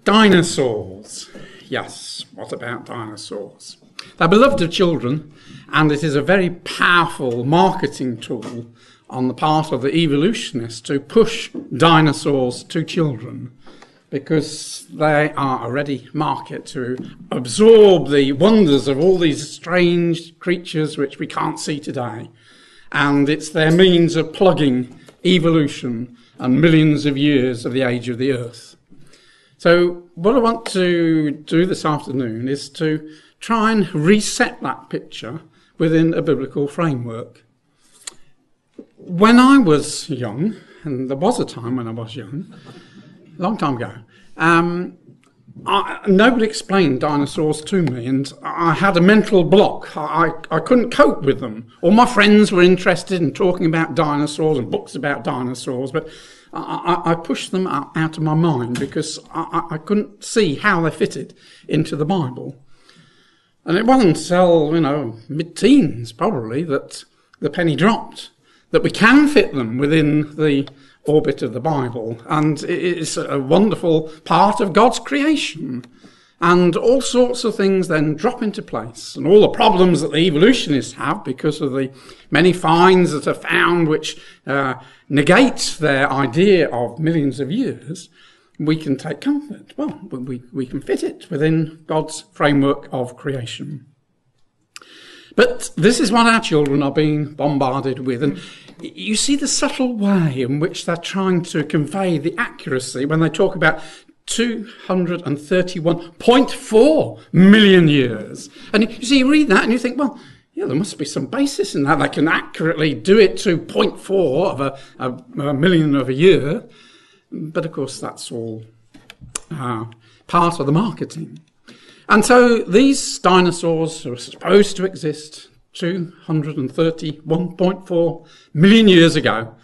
Dinosaurs. Yes, what about dinosaurs? They're beloved of children, and it is a very powerful marketing tool on the part of the evolutionists to push dinosaurs to children, because they are a ready market to absorb the wonders of all these strange creatures which we can't see today. And it's their means of plugging evolution and millions of years of the age of the Earth. So what I want to do this afternoon is to try and reset that picture within a biblical framework. When I was young, and there was a time when I was young, a long time ago, nobody explained dinosaurs to me, and I had a mental block. I couldn't cope with them. All my friends were interested in talking about dinosaurs and books about dinosaurs, but I pushed them out of my mind because I couldn't see how they fitted into the Bible. And it wasn't until, mid-teens probably, that the penny dropped, that we can fit them within the orbit of the Bible. And it's a wonderful part of God's creation. And all sorts of things then drop into place. And all the problems that the evolutionists have because of the many finds that are found which negate their idea of millions of years, we can take comfort. Well, we can fit it within God's framework of creation. But this is what our children are being bombarded with. And you see the subtle way in which they're trying to convey the accuracy when they talk about 231.4 million years. And you see, you read that and you think, well, yeah, there must be some basis in that. They can accurately do it to 0.4 of a million of a year. But of course, that's all part of the marketing. And so these dinosaurs are supposed to exist 231.4 million years ago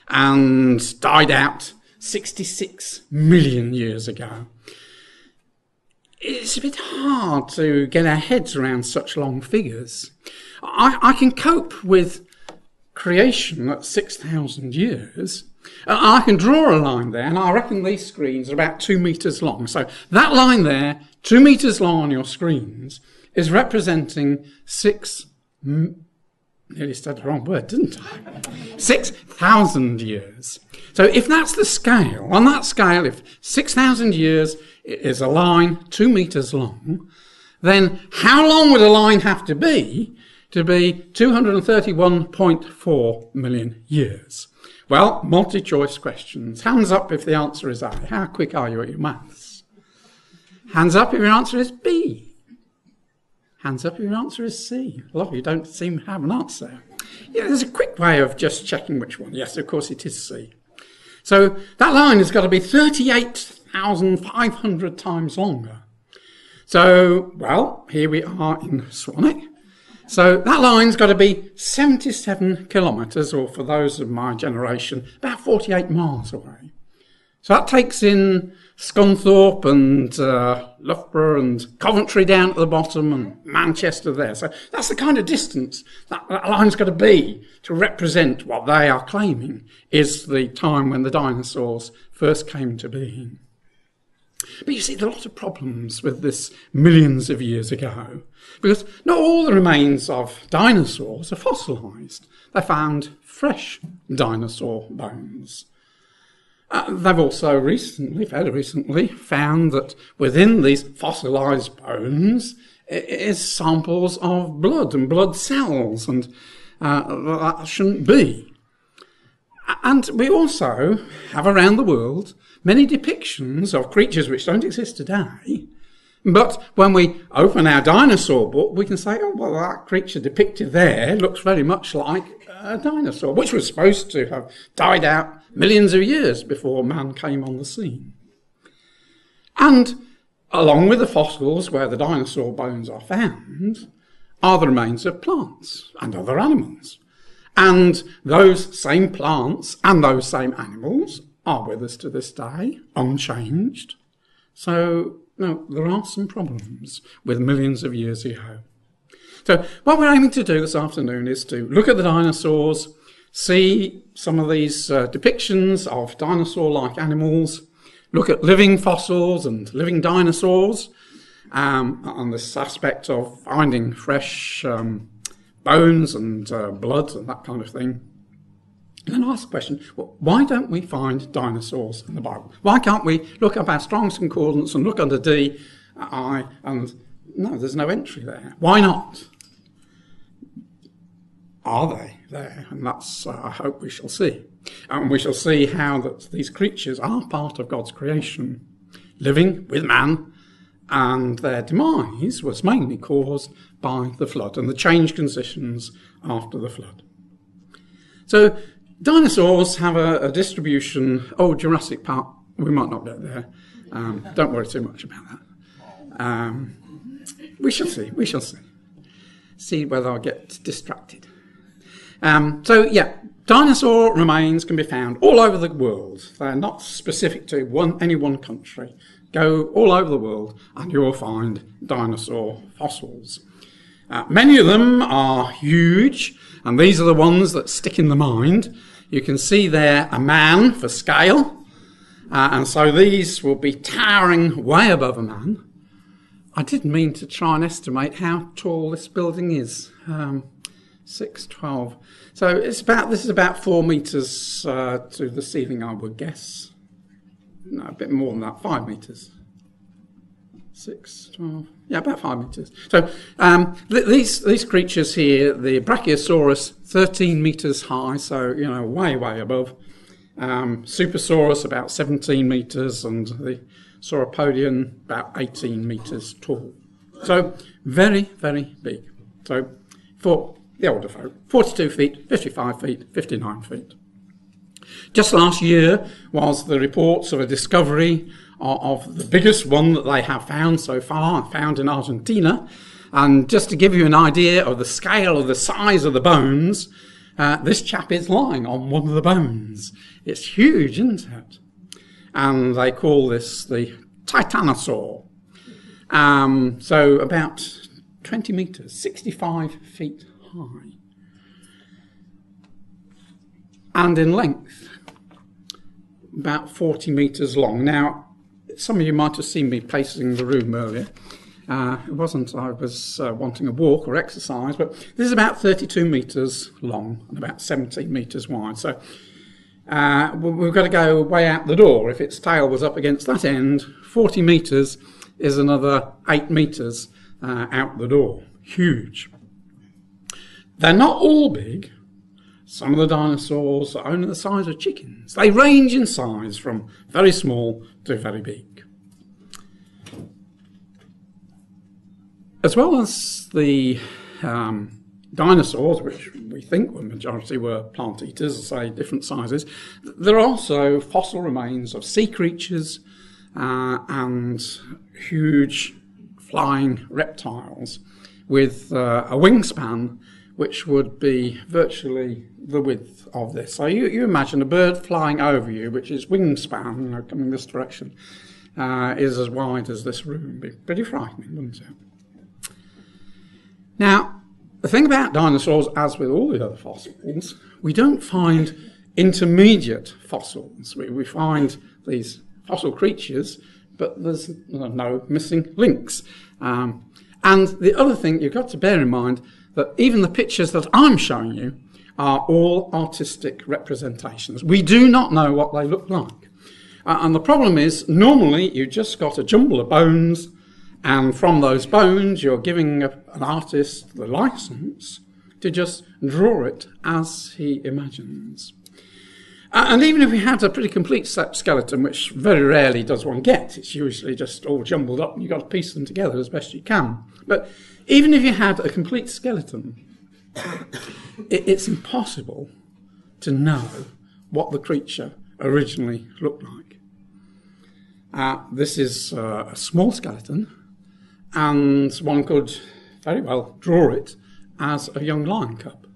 and died out 66 million years ago. It's a bit hard to get our heads around such long figures. I can cope with creation at 6,000 years. I can draw a line there, and I reckon these screens are about 2 metres long. So that line there, 2 metres long on your screens, is representing nearly said the wrong word, didn't I? 6,000 years. So if that's the scale, on that scale, if 6,000 years is a line 2 metres long, then how long would a line have to be 231.4 million years? Well, multi-choice questions. Hands up if the answer is A. How quick are you at your maths? Hands up if your answer is B. Hands up if your answer is C. A lot of you don't seem to have an answer. Yeah, there's a quick way of just checking which one. Yes, of course it is C. So that line has got to be 38,500 times longer. So, well, here we are in Swanwick. So that line's got to be 77 kilometres, or for those of my generation, about 48 miles away. So that takes in Scunthorpe and Loughborough and Coventry down at the bottom and Manchester there. So that's the kind of distance that line's got to be to represent what they are claiming is the time when the dinosaurs first came to being. But you see, there are a lot of problems with this millions of years ago, because not all the remains of dinosaurs are fossilised. They found fresh dinosaur bones. They've also fairly recently, found that within these fossilised bones is samples of blood and blood cells, and that shouldn't be. And we also have around the world many depictions of creatures which don't exist today. But when we open our dinosaur book, we can say, oh, well, that creature depicted there looks very much like a dinosaur, which was supposed to have died out millions of years before man came on the scene. And along with the fossils where the dinosaur bones are found, are the remains of plants and other animals. And those same plants and those same animals are with us to this day, unchanged. So, no, there are some problems with millions of years ago. So what we're aiming to do this afternoon is to look at the dinosaurs, see some of these depictions of dinosaur-like animals, look at living fossils and living dinosaurs, on this aspect of finding fresh bones and blood and that kind of thing. And then ask the question, well, why don't we find dinosaurs in the Bible? Why can't we look up our Strong's Concordance and look under D, I, and no, there's no entry there. Why not? Are they there? And that's, I hope we shall see. And we shall see how that these creatures are part of God's creation, living with man, and their demise was mainly caused by the flood and the changed conditions after the flood. So dinosaurs have a distribution. Oh, Jurassic Park, we might not get there. Don't worry too much about that. We shall see. We shall see. See whether I get distracted. So, yeah, dinosaur remains can be found all over the world. They're not specific to any one country. Go all over the world and you'll find dinosaur fossils. Many of them are huge, and these are the ones that stick in the mind. You can see there a man for scale, and so these will be towering way above a man. I did mean to try and estimate how tall this building is. 6'12". So this is about 4 metres to the ceiling, I would guess. No, a bit more than that, 5 metres. 6'12". Yeah, about 5 metres. So these creatures here, the Brachiosaurus, 13 metres high, so way, way above. Supersaurus about 17 metres, and the Sauropodian about 18 metres tall. So very, very big. So for the older folk, 42 feet, 55 feet, 59 feet. Just last year was the reports of a discovery of the biggest one that they have found so far, found in Argentina. And just to give you an idea of the scale of the size of the bones, this chap is lying on one of the bones. It's huge, isn't it? And they call this the Titanosaur. So about 20 metres, 65 feet high. And in length, about 40 metres long. Now, some of you might have seen me pacing the room earlier. It wasn't I was wanting a walk or exercise, but this is about 32 metres long and about 17 metres wide. So we've got to go way out the door. If its tail was up against that end, 40 metres is another 8 metres out the door. Huge. They're not all big. Some of the dinosaurs are only the size of chickens. They range in size from very small to very big. As well as the dinosaurs, which we think the majority were plant eaters, say different sizes, there are also fossil remains of sea creatures and huge flying reptiles with a wingspan which would be virtually the width of this. So you imagine a bird flying over you, which is wingspan, coming this direction, is as wide as this room. It'd be pretty frightening, wouldn't it? Now, the thing about dinosaurs, as with all the other fossils, we don't find intermediate fossils. We find these fossil creatures, but there's no missing links. And the other thing you've got to bear in mind that even the pictures that I'm showing you are all artistic representations. We do not know what they look like. And the problem is, normally you just got a jumble of bones, and from those bones you're giving an artist the license to just draw it as he imagines. And even if we had a pretty complete skeleton, which very rarely does one get, it's usually just all jumbled up and you've got to piece them together as best you can. But even if you had a complete skeleton, it's impossible to know what the creature originally looked like. This is a small skeleton, and one could very well draw it as a young lion cub.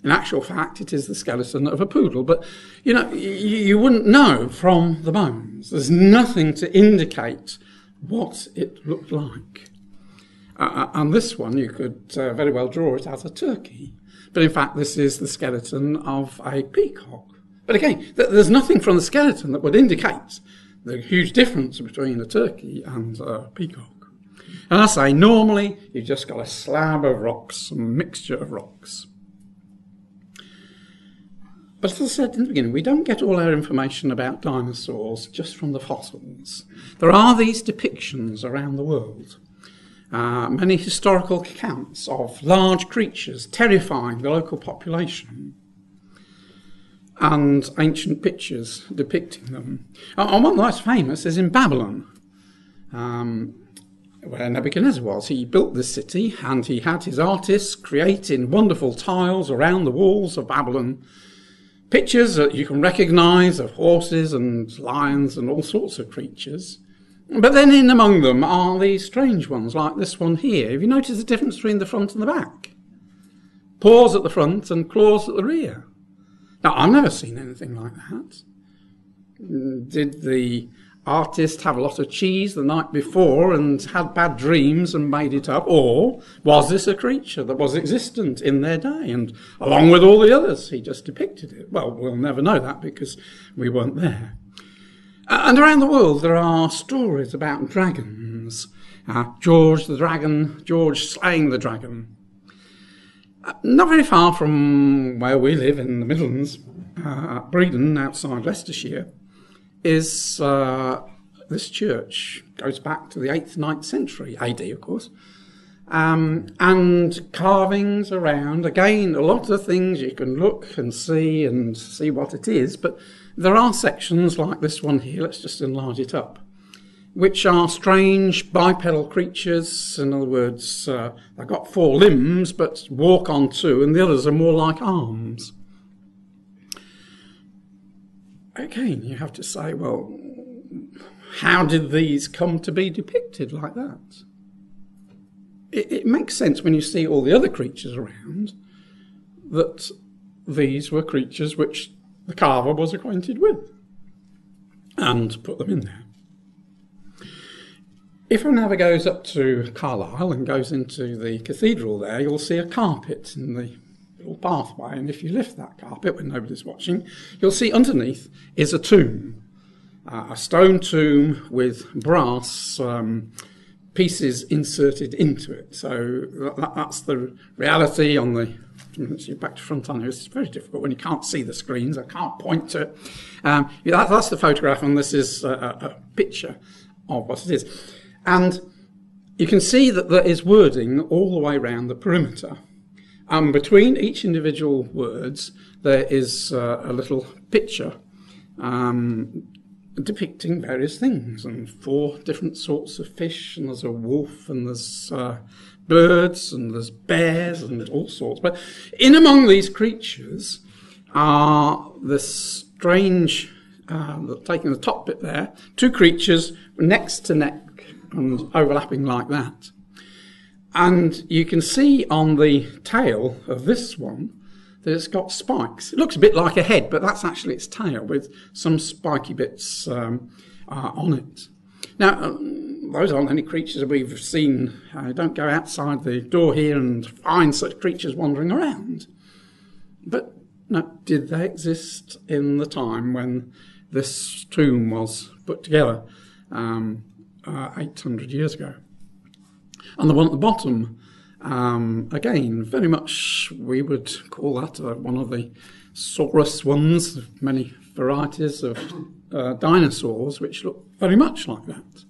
In actual fact, it is the skeleton of a poodle, but you wouldn't know from the bones. There's nothing to indicate what it looked like. And this one, you could very well draw it as a turkey. But in fact, this is the skeleton of a peacock. But again, there's nothing from the skeleton that would indicate the huge difference between a turkey and a peacock. And I say, normally you've just got a slab of rocks, a mixture of rocks. But as I said in the beginning, we don't get all our information about dinosaurs just from the fossils. There are these depictions around the world. Many historical accounts of large creatures terrifying the local population, and ancient pictures depicting them. And one that's famous is in Babylon, where Nebuchadnezzar was. He built this city, and he had his artists create in wonderful tiles around the walls of Babylon pictures that you can recognise of horses and lions and all sorts of creatures. But then in among them are these strange ones, like this one here. Have you noticed the difference between the front and the back? Paws at the front and claws at the rear. Now, I've never seen anything like that. Did the artist have a lot of cheese the night before and had bad dreams and made it up? Or was this a creature that was existent in their day, and along with all the others, he just depicted it? Well, we'll never know that because we weren't there. And around the world there are stories about dragons. George the dragon, George slaying the dragon. Not very far from where we live in the Midlands, Breedon, outside Leicestershire, is this church. Goes back to the 8th, 9th century, AD, of course. And carvings around. Again, a lot of things you can look and see what it is, but there are sections like this one here, let's just enlarge it up, which are strange bipedal creatures. In other words, they've got 4 limbs but walk on 2, and the others are more like arms. Again, you have to say, well, how did these come to be depicted like that? It makes sense when you see all the other creatures around that these were creatures which the carver was acquainted with and put them in there. If one ever goes up to Carlisle and goes into the cathedral there, you'll see a carpet in the little pathway, and if you lift that carpet when nobody's watching, you'll see underneath is a tomb, a stone tomb with brass pieces inserted into it. So that's the reality on the back to front on here. It's very difficult when you can't see the screens. I can't point to it. That's the photograph, and this is a picture of what it is. And you can see that there is wording all the way around the perimeter. And between each individual words, there is a little picture depicting various things, and 4 different sorts of fish, and there's a wolf, and there's birds, and there's bears, and all sorts. But in among these creatures are the strange, taking the top bit there, 2 creatures next to neck and overlapping like that. And you can see on the tail of this one that it's got spikes. It looks a bit like a head, but that's actually its tail with some spiky bits on it. Now, those aren't any creatures that we've seen. Don't go outside the door here and find such creatures wandering around. But no, did they exist in the time when this tomb was put together 800 years ago? And the one at the bottom, again, very much we would call that one of the saurus ones, of many varieties of dinosaurs which look very much like that.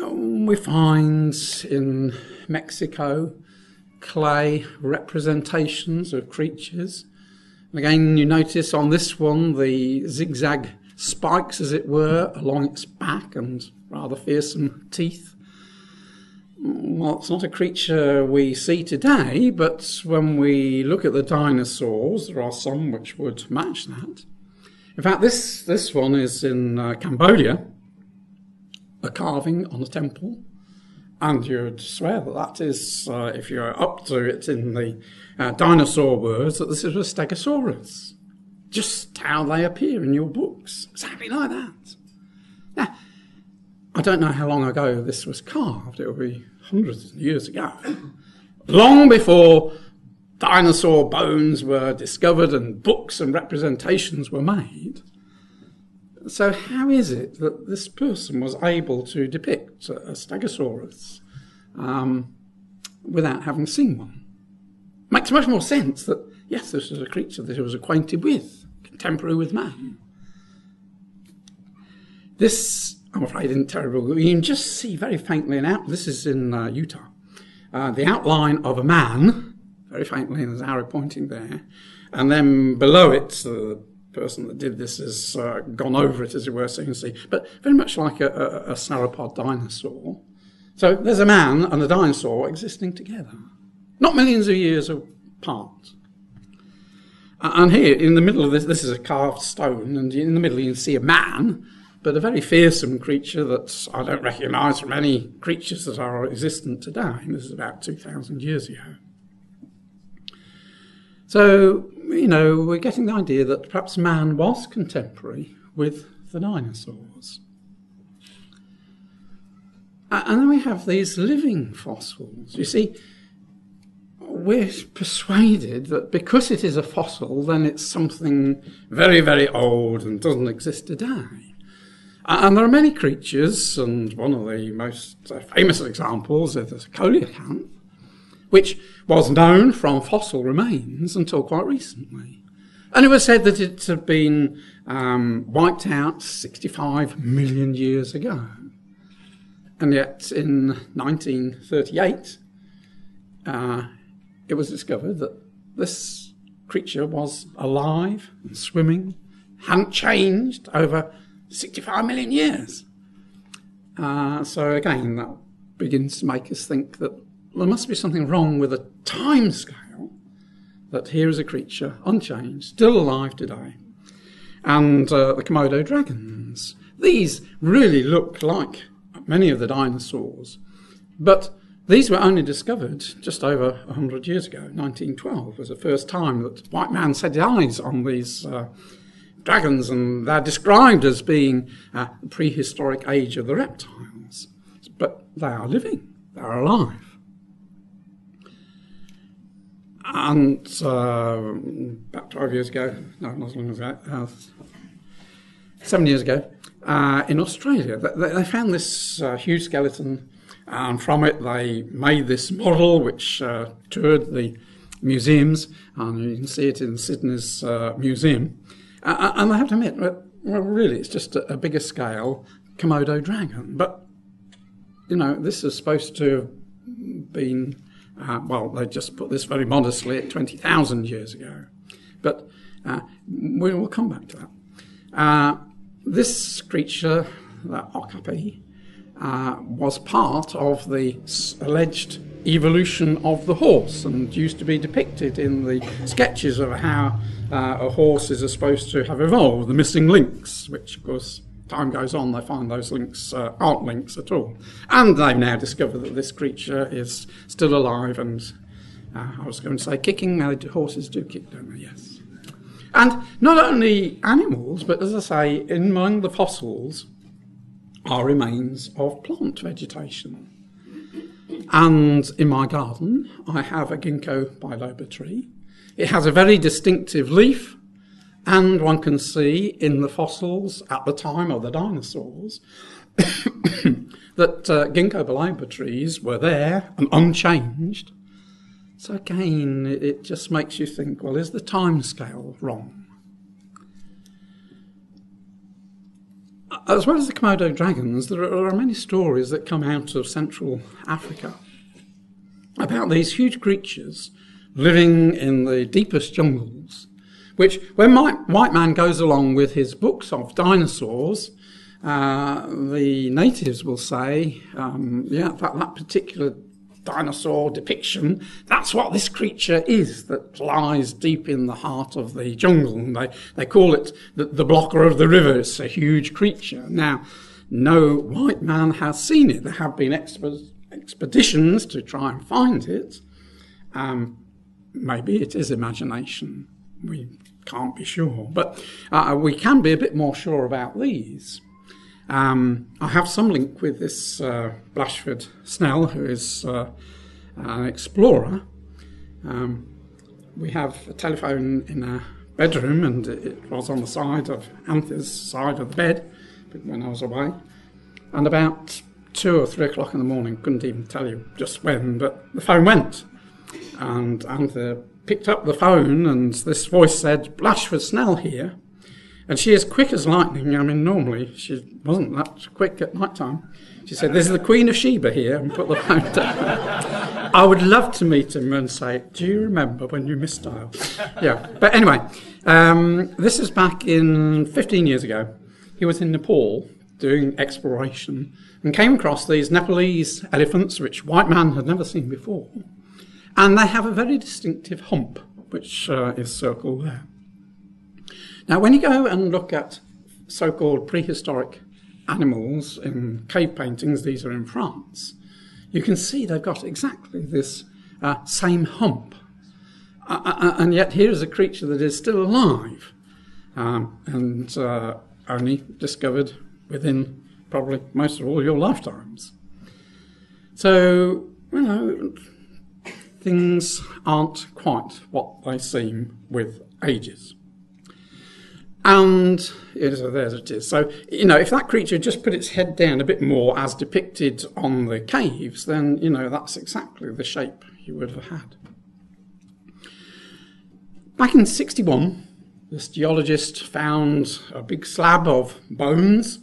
We find in Mexico clay representations of creatures. And again, you notice on this one the zigzag spikes, as it were, along its back and rather fearsome teeth. Well, it's not a creature we see today, but when we look at the dinosaurs, there are some which would match that. In fact, this one is in Cambodia, a carving on a temple, and you'd swear that is, if you're up to it in the dinosaur words, that this is a Stegosaurus. Just how they appear in your books, exactly like that. Now, I don't know how long ago this was carved. It will be hundreds of years ago. Long before dinosaur bones were discovered and books and representations were made. So how is it that this person was able to depict a Stegosaurus without having seen one? Makes much more sense that, yes, this was a creature that he was acquainted with, contemporary with man. This, I'm afraid, isn't terrible. You can just see very faintly this is in Utah, the outline of a man, very faintly, and there's an arrow pointing there, and then below it, the person that did this has gone over it, as it were, so you can see, but very much like a sauropod dinosaur. So there's a man and a dinosaur existing together, not millions of years apart. And here, in the middle of this is a carved stone, and in the middle you can see a man, but a very fearsome creature that I don't recognise from any creatures that are existent today. This is about 2,000 years ago. So, you know, we're getting the idea that perhaps man was contemporary with the dinosaurs. And then we have these living fossils. You see, we're persuaded that because it is a fossil, then it's something very, very old and doesn't exist today. And there are many creatures, and one of the most famous examples is the coelacanth, which was known from fossil remains until quite recently. And it was said that it had been wiped out 65 million years ago. And yet in 1938, it was discovered that this creature was alive and swimming, hadn't changed over 65 million years. So again, that begins to make us think that there must be something wrong with the time scale, that here is a creature, unchanged, still alive today. And the Komodo dragons. These really look like many of the dinosaurs, but these were only discovered just over 100 years ago. 1912 was the first time that white man set eyes on these dragons, and they're described as being the prehistoric age of the reptiles. But they are living, they're alive. And about 12 years ago, no, not as long as that, 7 years ago, in Australia, they found this huge skeleton, and from it they made this model which toured the museums, and you can see it in Sydney's museum. And I have to admit, well, really, it's just a bigger scale Komodo dragon. But, you know, this is supposed to have been, well, they just put this very modestly at 20,000 years ago. But we will come back to that. This creature, the okapi, was part of the alleged evolution of the horse, and used to be depicted in the sketches of how a horse is supposed to have evolved, the missing links, which of course time goes on they find those links aren't links at all, and they've now discovered that this creature is still alive and I was going to say kicking. Horses do kick, don't they? Yes. And not only animals, but as I say, among the fossils are remains of plant vegetation. And in my garden, I have a ginkgo biloba tree. It has a very distinctive leaf, and one can see in the fossils at the time of the dinosaurs that ginkgo biloba trees were there and unchanged. So again, it just makes you think, well, is the time scale wrong? As well as the Komodo dragons, there are many stories that come out of Central Africa about these huge creatures living in the deepest jungles, which, when white man goes along with his books of dinosaurs, the natives will say, yeah, that particular dinosaur depiction, that's what this creature is that lies deep in the heart of the jungle. And they call it the blocker of the river. It's a huge creature. Now, no white man has seen it. There have been expeditions to try and find it. Maybe it is imagination. We can't be sure. But we can be a bit more sure about these. I have some link with this Blashford Snell, who is an explorer. We have a telephone in a bedroom, and it was on the side of Anthony's side of the bed when I was away. And about 2 or 3 o'clock in the morning, couldn't even tell you just when, but the phone went. And Anthony picked up the phone, and this voice said, "Blashford Snell here." And she is quick as lightning. I mean, normally she wasn't that quick at night time. She said, "This is the Queen of Sheba here," and put the phone down. I would love to meet him and say, "Do you remember when you misdialed?" Yeah, but anyway, this is back in 15 years ago. He was in Nepal doing exploration and came across these Nepalese elephants, which white man had never seen before. And they have a very distinctive hump, which is circled there. Now, when you go and look at so-called prehistoric animals in cave paintings, these are in France, you can see they've got exactly this same hump. And yet here is a creature that is still alive and only discovered within probably most of all your lifetimes. So, you know, things aren't quite what they seem with ages. And there it is. So, you know, if that creature just put its head down a bit more as depicted on the caves, then, you know, that's exactly the shape you would have had. Back in 61, this geologist found a big slab of bones,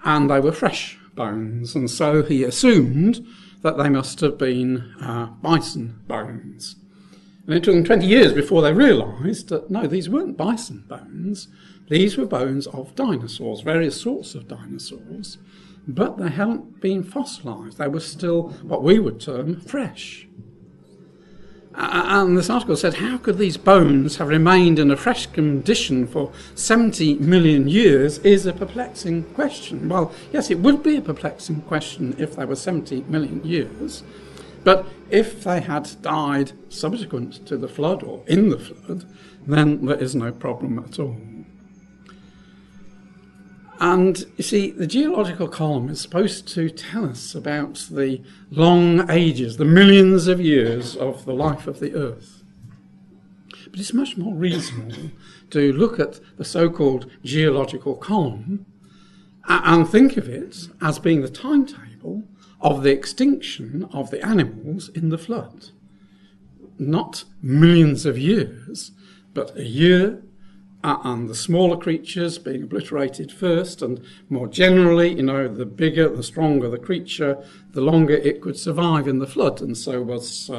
and they were fresh bones, and so he assumed that they must have been bison bones. And it took them 20 years before they realised that, no, these weren't bison bones. These were bones of dinosaurs, various sorts of dinosaurs, but they hadn't been fossilised. They were still what we would term fresh. And this article said, how could these bones have remained in a fresh condition for 70 million years is a perplexing question. Well, yes, it would be a perplexing question if they were 70 million years. But if they had died subsequent to the flood or in the flood, then there is no problem at all. And you see, the geological column is supposed to tell us about the long ages, the millions of years of the life of the Earth. But it's much more reasonable to look at the so-called geological column and think of it as being the timetable of the extinction of the animals in the flood. Not millions of years, but a year, and the smaller creatures being obliterated first, and more generally, you know, the bigger, the stronger the creature, the longer it could survive in the flood, and so was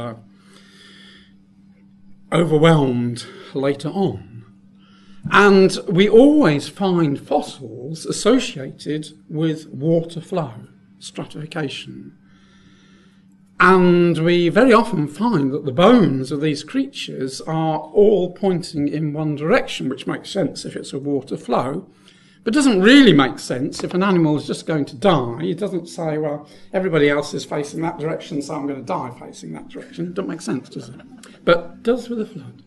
overwhelmed later on. And we always find fossils associated with water flow, stratification. And we very often find that the bones of these creatures are all pointing in one direction, which makes sense if it's a water flow, but doesn't really make sense if an animal is just going to die. It doesn't say, well, everybody else is facing that direction, so I'm going to die facing that direction. It doesn't make sense, does it? But it does with a flood.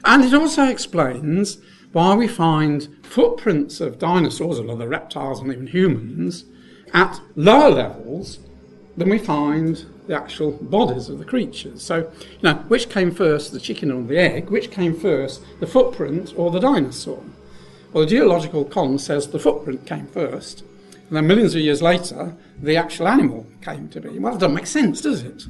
And it also explains why we find footprints of dinosaurs, or other reptiles and even humans, at lower levels than we find the actual bodies of the creatures. So, you know, which came first, the chicken or the egg? Which came first, the footprint or the dinosaur? Well, the geological column says the footprint came first, and then millions of years later, the actual animal came to be. Well, it doesn't make sense, does it?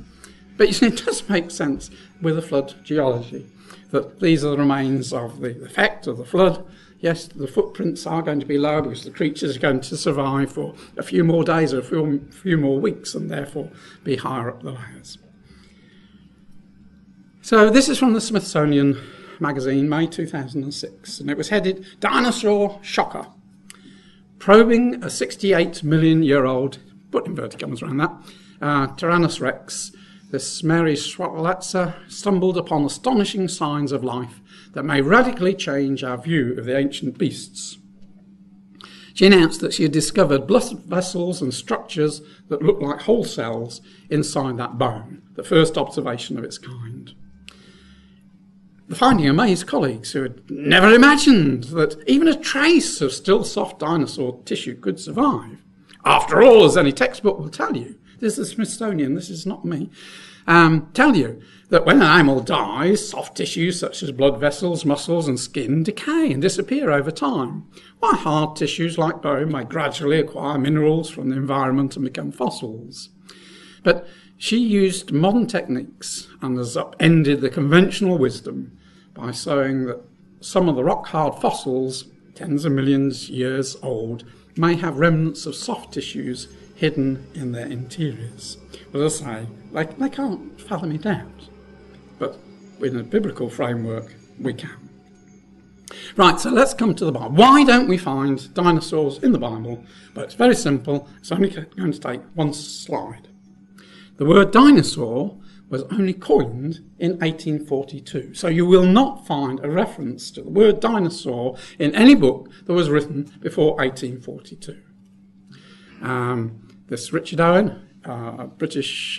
But you see, it does make sense with the flood geology, that these are the remains of the effect of the flood. Yes, the footprints are going to be lower because the creatures are going to survive for a few more days or a few more weeks and therefore be higher up the layers. So this is from the Smithsonian magazine, May 2006, and it was headed Dinosaur Shocker, probing a 68 million year old, put inverted commas around that, Tyrannosaurus rex. This Mary Schwartlatzer stumbled upon astonishing signs of life that may radically change our view of the ancient beasts. She announced that she had discovered blood vessels and structures that looked like whole cells inside that bone, the first observation of its kind. The finding amazed colleagues who had never imagined that even a trace of still soft dinosaur tissue could survive. After all, as any textbook will tell you, this is the Smithsonian, this is not me. tell you that when an animal dies, soft tissues such as blood vessels, muscles and skin decay and disappear over time, while hard tissues like bone may gradually acquire minerals from the environment and become fossils. But she used modern techniques and has upended the conventional wisdom by showing that some of the rock-hard fossils, tens of millions of years old, may have remnants of soft tissues hidden in their interiors. But as I say, they can't fathom it out. But in a biblical framework, we can. Right, so let's come to the Bible. Why don't we find dinosaurs in the Bible? But it's very simple. It's only going to take one slide. The word dinosaur was only coined in 1842. So you will not find a reference to the word dinosaur in any book that was written before 1842. This Richard Owen, a British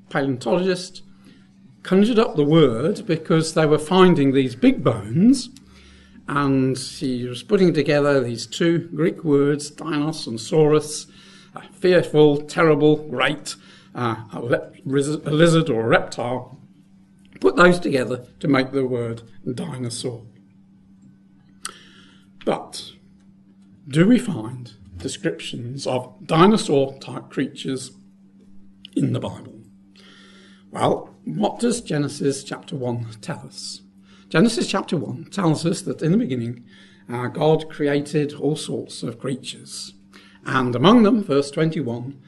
paleontologist, conjured up the word because they were finding these big bones, and he was putting together these two Greek words, dinos and saurus, fearful, terrible, great, a lizard or a reptile, put those together to make the word dinosaur. But do we find descriptions of dinosaur-type creatures in the Bible? Well, what does Genesis chapter 1 tell us? Genesis chapter 1 tells us that in the beginning, God created all sorts of creatures. And among them, verse 21,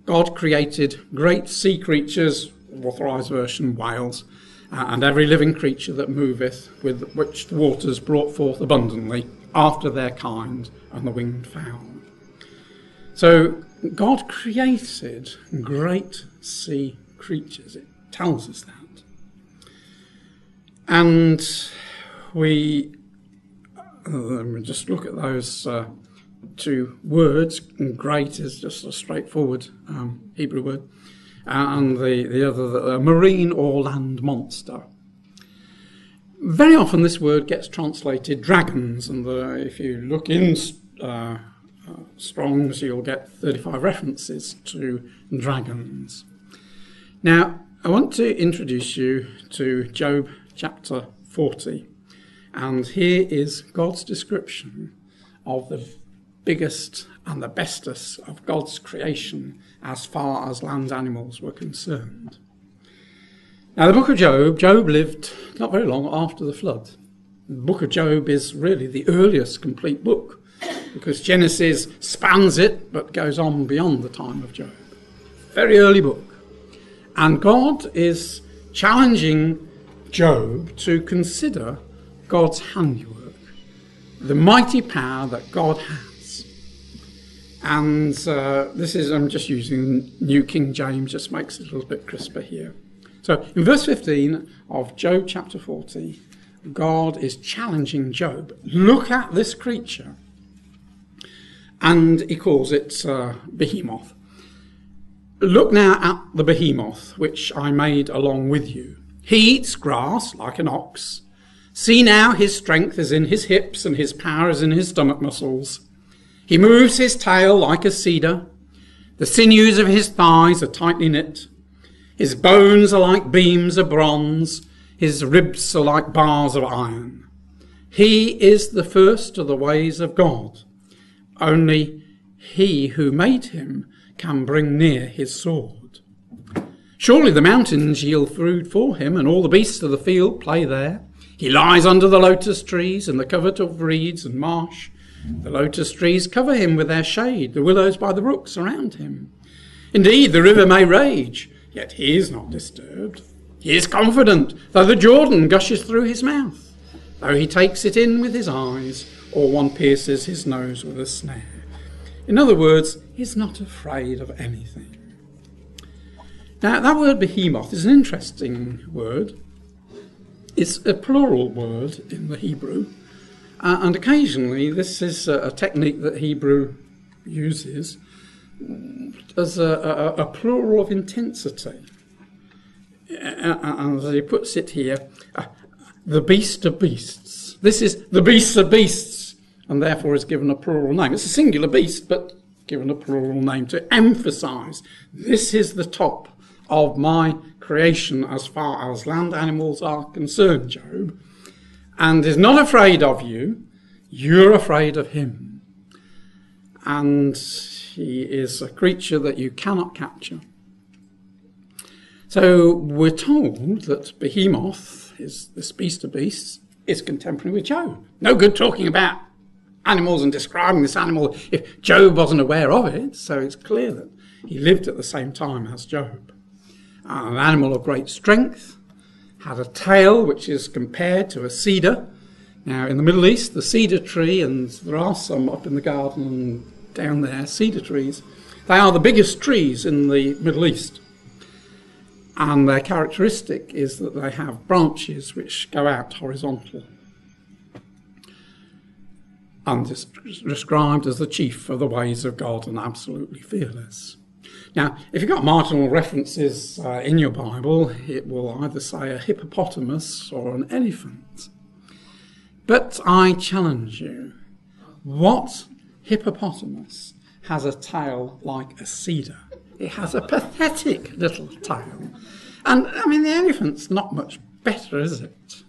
God created great sea creatures, authorised version, whales, and every living creature that moveth, with which the waters brought forth abundantly after their kind, and the winged fowl. So God created great sea creatures. It tells us that. And we just look at those two words. Great is just a straightforward Hebrew word, and the other, marine or land monster. Very often this word gets translated dragons, and if you look in Strong's, you'll get 35 references to dragons. Now, I want to introduce you to Job chapter 40, and here is God's description of the biggest and the bestest of God's creation as far as land animals were concerned. Now, the book of Job lived not very long after the flood. The book of Job is really the earliest complete book, because Genesis spans it but goes on beyond the time of Job. Very early book. And God is challenging Job to consider God's handiwork, the mighty power that God has. And this is, I'm just using New King James, just makes it a little bit crisper here. So in verse 15 of Job chapter 40, God is challenging Job. Look at this creature. And he calls it behemoth. Look now at the behemoth, which I made along with you. He eats grass like an ox. See now, his strength is in his hips and his power is in his stomach muscles. He moves his tail like a cedar. The sinews of his thighs are tightly knit. His bones are like beams of bronze. His ribs are like bars of iron. He is the first of the ways of God. Only he who made him can bring near his sword. Surely the mountains yield food for him, and all the beasts of the field play there. He lies under the lotus trees in the covert of reeds and marsh. The lotus trees cover him with their shade, the willows by the brook surround him. Indeed, the river may rage, yet he is not disturbed. He is confident, though the Jordan gushes through his mouth, though he takes it in with his eyes, or one pierces his nose with a snare. In other words, he's not afraid of anything. Now, that word behemoth is an interesting word. It's a plural word in the Hebrew, and occasionally this is a technique that Hebrew uses as a plural of intensity. And as he puts it here, the beast of beasts. This is the beast of beasts, and therefore is given a plural name. It's a singular beast, but given a plural name to emphasise this is the top of my creation as far as land animals are concerned, Job, and is not afraid of you. You're afraid of him. And he is a creature that you cannot capture. So we're told that Behemoth, is this beast of beasts, is contemporary with Job. No good talking about animals and describing this animal if Job wasn't aware of it. So it's clear that he lived at the same time as Job. An animal of great strength, had a tail which is compared to a cedar. Now in the Middle East, the cedar tree, and there are some up in the garden and down there, cedar trees, they are the biggest trees in the Middle East. And their characteristic is that they have branches which go out horizontal. And is described as the chief of the ways of God and absolutely fearless. Now, if you've got marginal references in your Bible, it will either say a hippopotamus or an elephant. But I challenge you, what hippopotamus has a tail like a cedar? It has a pathetic little tail. And, I mean, the elephant's not much better, is it?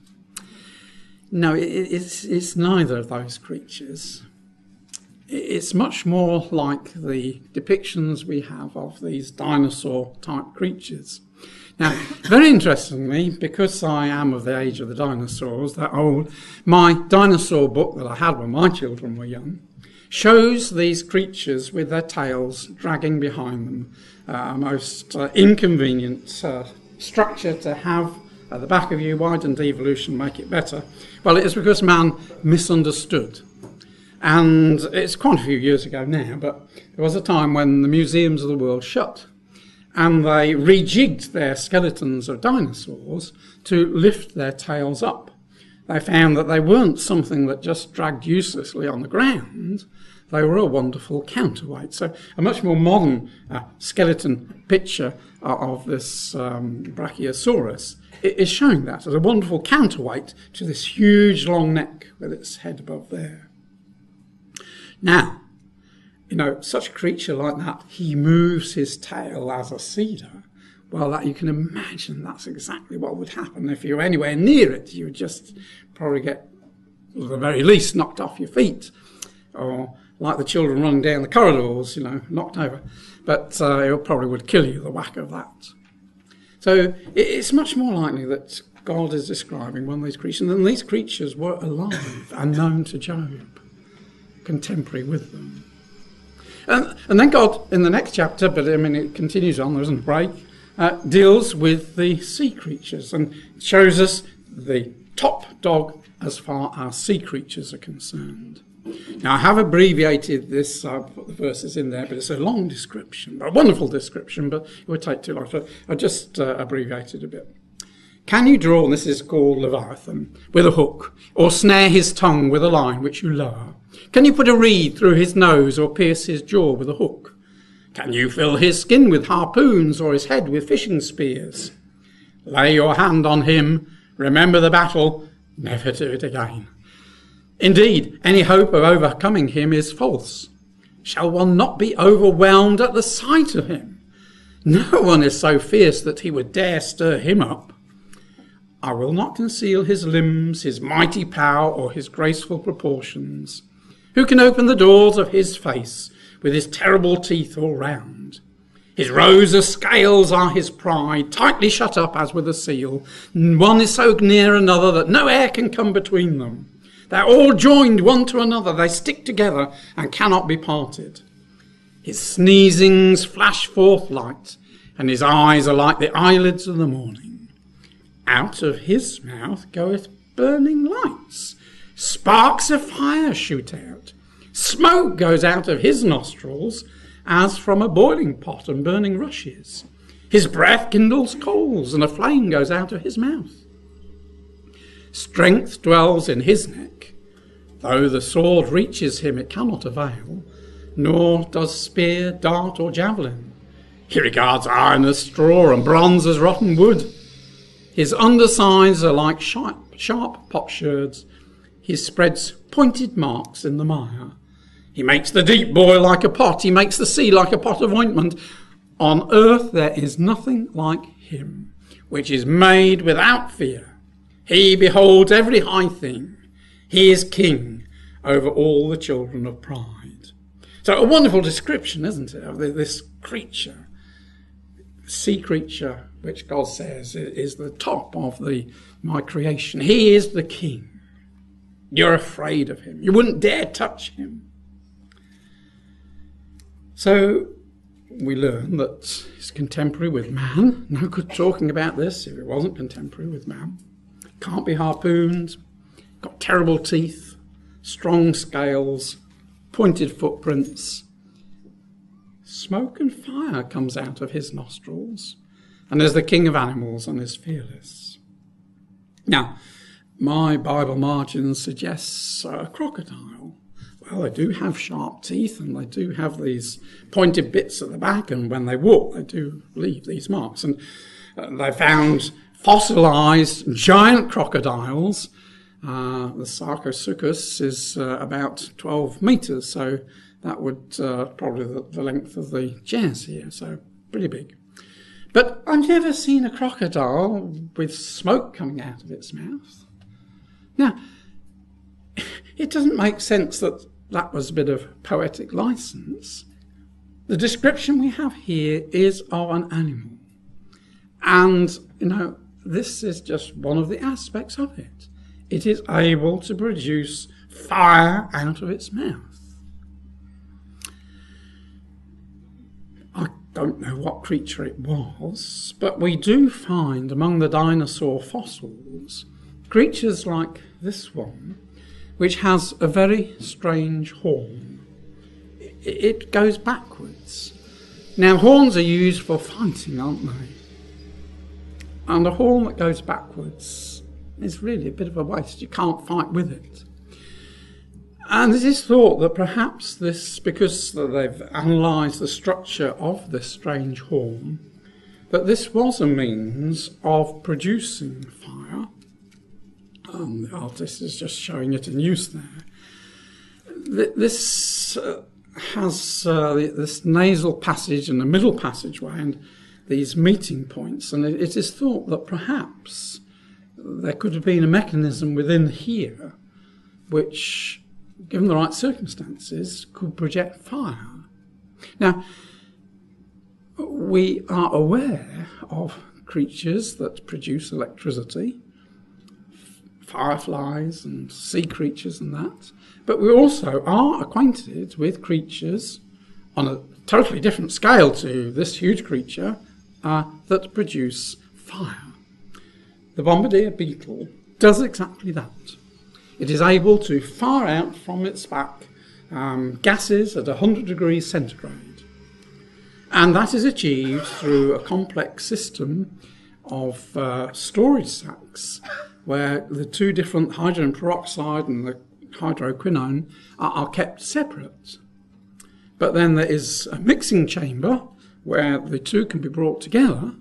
No, it's neither of those creatures. It's much more like the depictions we have of these dinosaur-type creatures. Now, very interestingly, because I am of the age of the dinosaurs, that old, my dinosaur book that I had when my children were young shows these creatures with their tails dragging behind them. A most inconvenient structure to have at the back of you. Why didn't evolution make it better? Well, it is because man misunderstood. And it's quite a few years ago now, but there was a time when the museums of the world shut and they rejigged their skeletons of dinosaurs to lift their tails up. They found that they weren't something that just dragged uselessly on the ground. They were a wonderful counterweight. So a much more modern skeleton picture of this Brachiosaurus is showing that as a wonderful counterweight to this huge long neck with its head above there. Now, you know, such a creature like that, he moves his tail as a cedar. Well, that you can imagine that's exactly what would happen if you were anywhere near it. You would just probably get, at the very least, knocked off your feet, or like the children running down the corridors, you know, knocked over. But it probably would kill you, the whack of that. So it's much more likely that God is describing one of these creatures, and these creatures were alive and known to Job, contemporary with them. And then God, in the next chapter, but I mean it continues on, there isn't a break, deals with the sea creatures and shows us the top dog as far as sea creatures are concerned. Now I have abbreviated this, I've put the verses in there, but it's a long description, a wonderful description, but it would take too long, so I just abbreviated a bit. Can you draw, and this is called Leviathan, with a hook, or snare his tongue with a line which you lower? Can you put a reed through his nose, or pierce his jaw with a hook? Can you fill his skin with harpoons, or his head with fishing spears? Lay your hand on him, remember the battle, never do it again. Indeed, any hope of overcoming him is false. Shall one not be overwhelmed at the sight of him? No one is so fierce that he would dare stir him up. I will not conceal his limbs, his mighty power, or his graceful proportions. Who can open the doors of his face with his terrible teeth all round? His rows of scales are his pride, tightly shut up as with a seal. One is so near another that no air can come between them. They're all joined one to another. They stick together and cannot be parted. His sneezings flash forth light, and his eyes are like the eyelids of the morning. Out of his mouth goeth burning lights. Sparks of fire shoot out. Smoke goes out of his nostrils as from a boiling pot and burning rushes. His breath kindles coals, and a flame goes out of his mouth. Strength dwells in his neck. Though the sword reaches him, it cannot avail, nor does spear, dart, or javelin. He regards iron as straw and bronze as rotten wood. His undersides are like sharp potsherds. He spreads pointed marks in the mire. He makes the deep boil like a pot. He makes the sea like a pot of ointment. On earth there is nothing like him, which is made without fear. He beholds every high thing. He is king over all the children of pride. So a wonderful description, isn't it, of this creature, sea creature, which God says is the top of my creation. He is the king. You're afraid of him. You wouldn't dare touch him. So we learn that he's contemporary with man. No good talking about this if it wasn't contemporary with man. Can't be harpooned. Got terrible teeth, strong scales, pointed footprints. Smoke and fire comes out of his nostrils, and is the king of animals and is fearless. Now, my Bible margin suggests a crocodile. Well, they do have sharp teeth, and they do have these pointed bits at the back, and when they walk, they do leave these marks. And they found fossilised giant crocodiles. The Sarcosuchus is about 12 metres, so that would probably the length of the chairs here, so pretty big. But I've never seen a crocodile with smoke coming out of its mouth. Now, it doesn't make sense that that was a bit of poetic license. The description we have here is of an animal. And, this is just one of the aspects of it. It is able to produce fire out of its mouth. I don't know what creature it was, but we do find among the dinosaur fossils creatures like this one, which has a very strange horn. It goes backwards. Now, horns are used for fighting, aren't they? And a horn that goes backwards is really a bit of a waste. You can't fight with it. And it is thought that perhaps this, because they've analysed the structure of this strange horn, that this was a means of producing fire. The artist is just showing it in use there. This has this nasal passage and a middle passageway and these meeting points, and it is thought that perhaps there could have been a mechanism within here which, given the right circumstances, could project fire. Now, we are aware of creatures that produce electricity, fireflies and sea creatures and that, but we also are acquainted with creatures on a totally different scale to this huge creature that produce fire. The bombardier beetle does exactly that. It is able to fire out from its back gases at 100 degrees centigrade. And that is achieved through a complex system of storage sacs where the two different hydrogen peroxide and the hydroquinone are kept separate. But then there is a mixing chamber where the two can be brought together,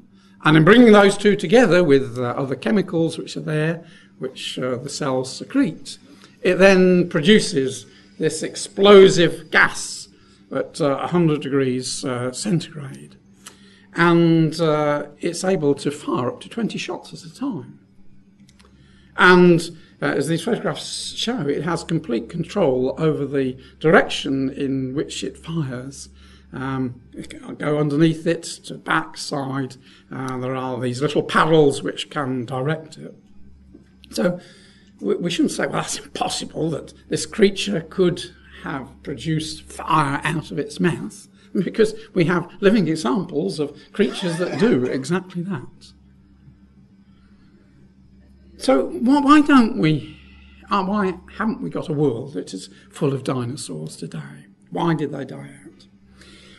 and in bringing those two together with other chemicals which are there, which the cells secrete, it then produces this explosive gas at 100 degrees centigrade. And it's able to fire up to 20 shots at a time. And as these photographs show, it has complete control over the direction in which it fires. It can go underneath it to backside. There are these little paddles which can direct it. So we shouldn't say, well, that's impossible that this creature could have produced fire out of its mouth, because we have living examples of creatures that do exactly that. So why haven't we got a world that is full of dinosaurs today? Why did they die out?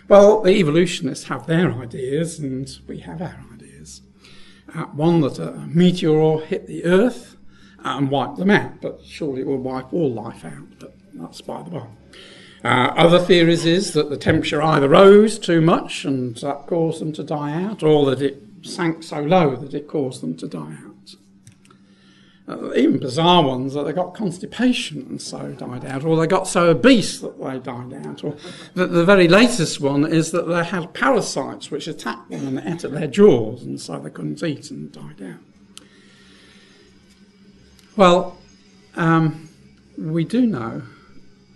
Well, the evolutionists have their ideas, and we have our ideas. One, that a meteor hit the Earth and wiped them out, but surely it will wipe all life out, but that's by the by. Other theories is that the temperature either rose too much and that caused them to die out, or that it sank so low that it caused them to die out. even bizarre ones, that they got constipation and so died out, or they got so obese that they died out, or the very latest one is that they had parasites which attacked them and ate at their jaws, and so they couldn't eat and died out. Well, we do know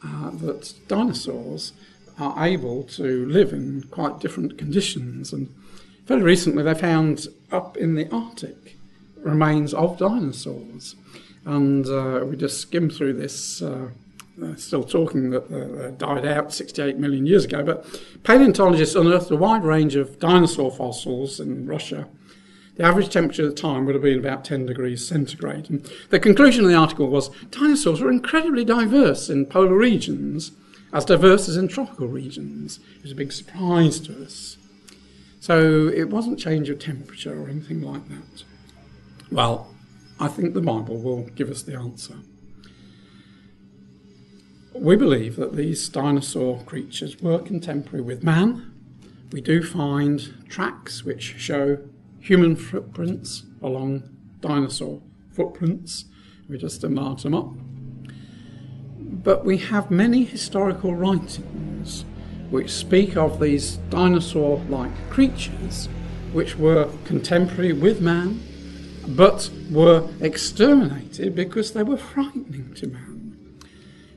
that dinosaurs are able to live in quite different conditions, and very recently they found up in the Arctic remains of dinosaurs, and we just skimmed through this, still talking that they died out 68 million years ago, but paleontologists unearthed a wide range of dinosaur fossils in Russia. The average temperature at the time would have been about 10 degrees centigrade. And the conclusion of the article was dinosaurs were incredibly diverse in polar regions, as diverse as in tropical regions. It was a big surprise to us. So it wasn't change of temperature or anything like that. Well, I think the Bible will give us the answer. We believe that these dinosaur creatures were contemporary with man. We do find tracks which show human footprints along dinosaur footprints. We just enlarge them up. But we have many historical writings which speak of these dinosaur-like creatures which were contemporary with man, but were exterminated because they were frightening to man.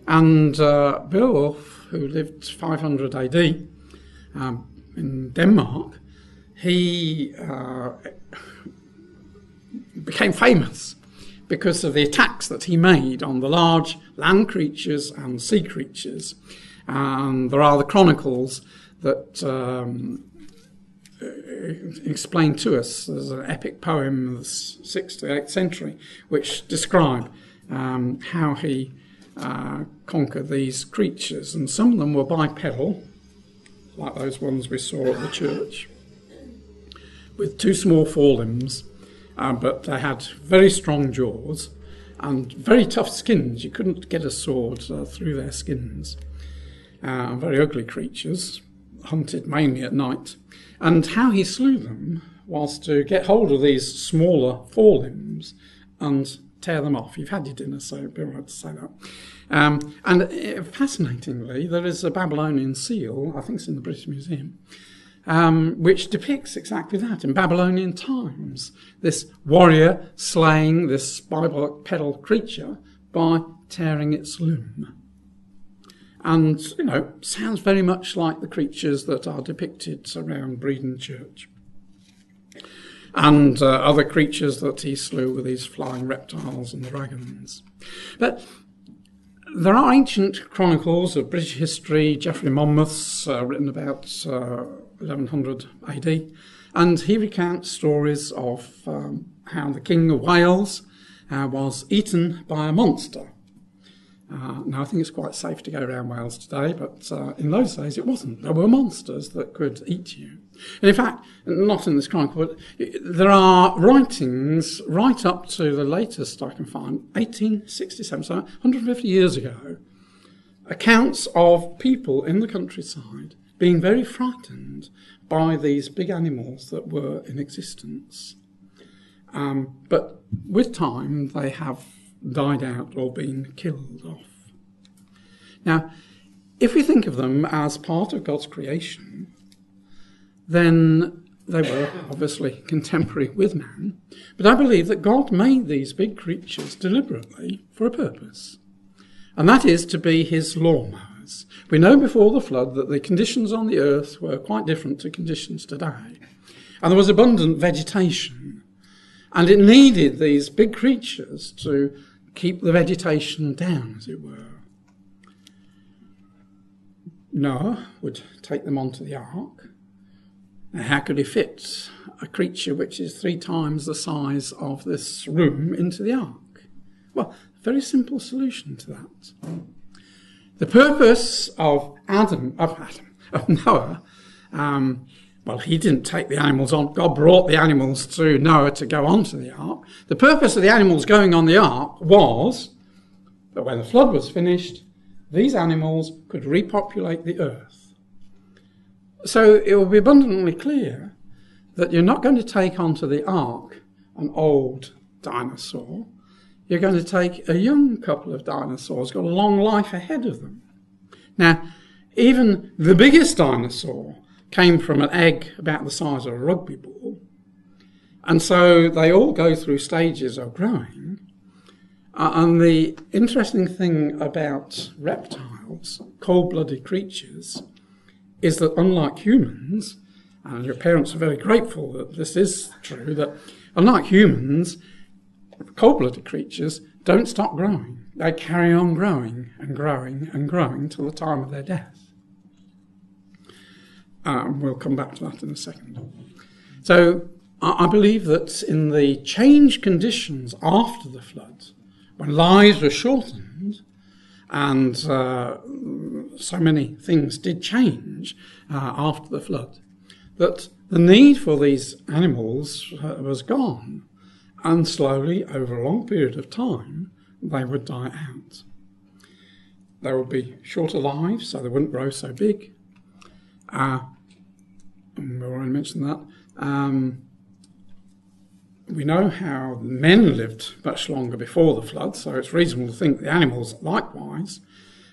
And Beowulf, who lived 500 AD in Denmark, he became famous because of the attacks that he made on the large land creatures and sea creatures. And there are the chronicles that explain to us, there's an epic poem of the 6th to 8th century which describe how he conquered these creatures, and some of them were bipedal, like those ones we saw at the church, with 2 small forelimbs, but they had very strong jaws and very tough skins. You couldn't get a sword through their skins. Very ugly creatures, hunted mainly at night. And how he slew them was to get hold of these smaller forelimbs and tear them off. You've had your dinner, so be all right to say that. And fascinatingly, there is a Babylonian seal, I think it's in the British Museum, which depicts exactly that in Babylonian times. This warrior slaying this bipedal creature by tearing its limb. And, you know, sounds very much like the creatures that are depicted around Breedon Church. And other creatures that he slew with these flying reptiles and dragons. But there are ancient chronicles of British history, Geoffrey Monmouth's, written about 1100 AD, and he recounts stories of how the King of Wales was eaten by a monster. Now, I think it's quite safe to go around Wales today, but in those days it wasn't. There were monsters that could eat you. And in fact, not in this chronicle, but there are writings right up to the latest I can find, 1867, so 150 years ago, accounts of people in the countryside being very frightened by these big animals that were in existence. But with time, they have died out or been killed off. Now, if we think of them as part of God's creation, then they were obviously contemporary with man, but I believe that God made these big creatures deliberately for a purpose, and that is to be his lawnmowers. We know before the flood that the conditions on the earth were quite different to conditions today, and there was abundant vegetation, and it needed these big creatures to keep the vegetation down, as it were. Noah would take them onto the ark. Now, how could he fit a creature which is 3 times the size of this room into the ark? Well, very simple solution to that. The purpose of Noah, well, he didn't take the animals on. God brought the animals to Noah to go onto the ark. The purpose of the animals going on the ark was that when the flood was finished, these animals could repopulate the earth. So it will be abundantly clear that you're not going to take onto the ark an old dinosaur. you're going to take a young couple of dinosaurs, got a long life ahead of them. Now, even the biggest dinosaur came from an egg about the size of a rugby ball. And so they all go through stages of growing. And the interesting thing about reptiles, cold-blooded creatures, is that unlike humans, and your parents are very grateful that this is true, that unlike humans, cold-blooded creatures don't stop growing. They carry on growing and growing and growing till the time of their death. We'll come back to that in a second. So I believe that in the changed conditions after the flood, when lives were shortened and so many things did change after the flood, that the need for these animals was gone, and slowly, over a long period of time, they would die out. There would be shorter lives, so they wouldn't grow so big. We already mentioned that. We know how men lived much longer before the flood, so it's reasonable to think the animals likewise,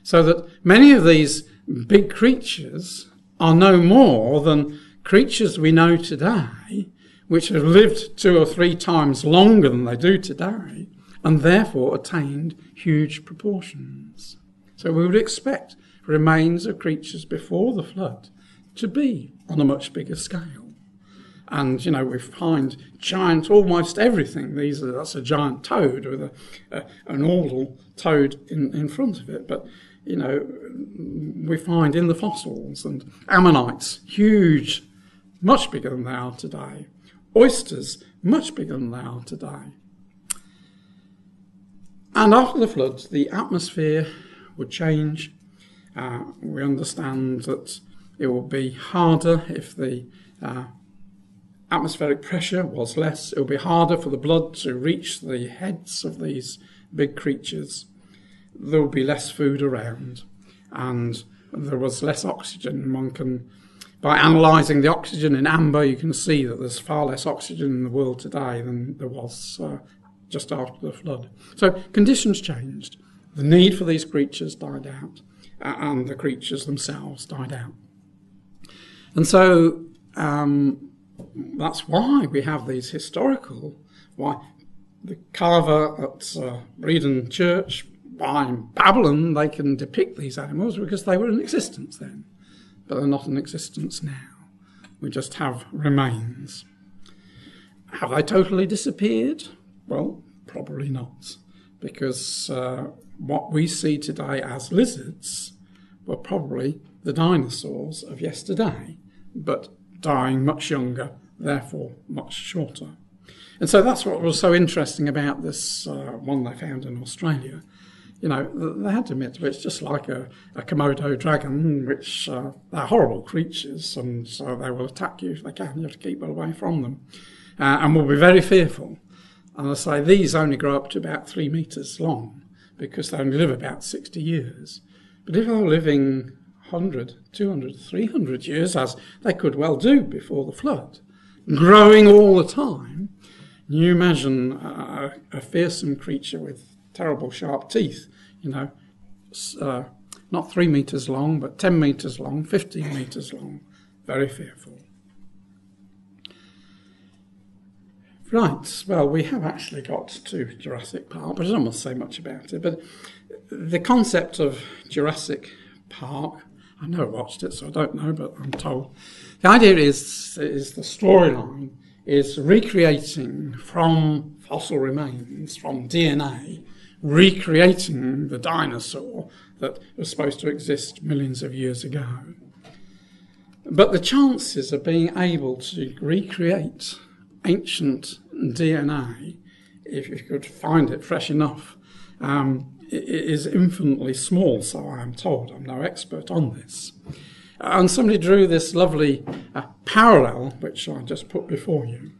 so that many of these big creatures are no more than creatures we know today, which have lived 2 or 3 times longer than they do today, and therefore attained huge proportions. So we would expect remains of creatures before the flood to be on a much bigger scale. And, you know, we find giant, almost everything. That's a giant toad with an awful toad in front of it. But, you know, we find in the fossils and ammonites, huge, much bigger than they are today. Oysters, much bigger than they are today. And after the flood, the atmosphere would change. We understand that it will be harder if the atmospheric pressure was less. It will be harder for the blood to reach the heads of these big creatures. There will be less food around, and there was less oxygen. One can, by analysing the oxygen in amber, you can see that there's far less oxygen in the world today than there was just after the flood. So conditions changed. The need for these creatures died out, and the creatures themselves died out. And so that's why we have these why the carver at Bredon Church, why in Babylon they can depict these animals, because they were in existence then, but they're not in existence now. We just have remains. Have they totally disappeared? Well, probably not, because what we see today as lizards were probably the dinosaurs of yesterday, but dying much younger, therefore much shorter. And so that's what was so interesting about this one they found in Australia. You know, they had to admit it's just like a Komodo dragon, which they're horrible creatures, and so they will attack you if they can. You have to keep well away from them, and will be very fearful. And I say these only grow up to about 3 metres long, because they only live about 60 years. But if they're living 100, 200, 300 years, as they could well do before the flood, growing all the time, you imagine a fearsome creature with terrible sharp teeth, you know, not 3 metres long, but 10 metres long, 15 metres long, very fearful. Right, well, we have actually got to Jurassic Park, but I don't want to say much about it. But the concept of Jurassic Park, I never watched it, so I don't know, but I'm told. The idea is the storyline is recreating from fossil remains, from DNA, recreating the dinosaur that was supposed to exist millions of years ago. But the chances of being able to recreate ancient DNA, if you could find it fresh enough, is infinitely small, so I am told. I'm no expert on this. And somebody drew this lovely parallel, which I just put before you.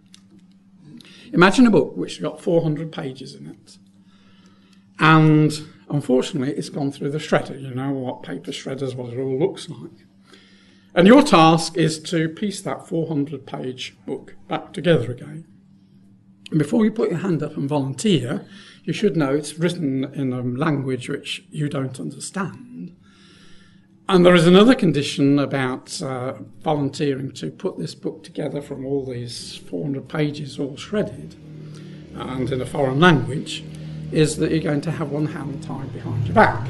Imagine a book which has got 400 pages in it. And unfortunately, it's gone through the shredder. You know what paper shredders, what it all looks like. And your task is to piece that 400-page book back together again. And before you put your hand up and volunteer, you should know it's written in a language which you don't understand. And there is another condition about volunteering to put this book together from all these 400 pages all shredded and in a foreign language, is that you're going to have one hand tied behind your back.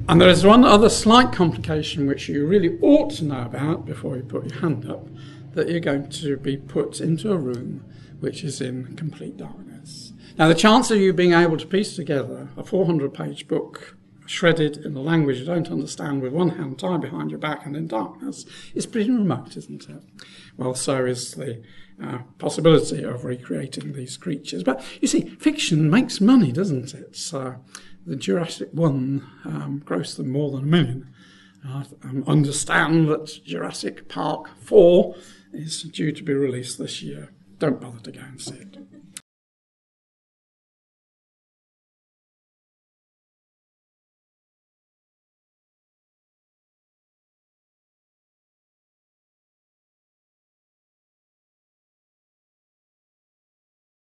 And there is one other slight complication which you really ought to know about before you put your hand up, that you're going to be put into a room which is in complete darkness. Now, the chance of you being able to piece together a 400-page book shredded in a language you don't understand with one hand tied behind your back and in darkness is pretty remote, isn't it? Well, so is the possibility of recreating these creatures. But you see, fiction makes money, doesn't it? So the Jurassic 1 grossed them more than $1 million. I understand that Jurassic Park 4 is due to be released this year. Don't bother to go and see it.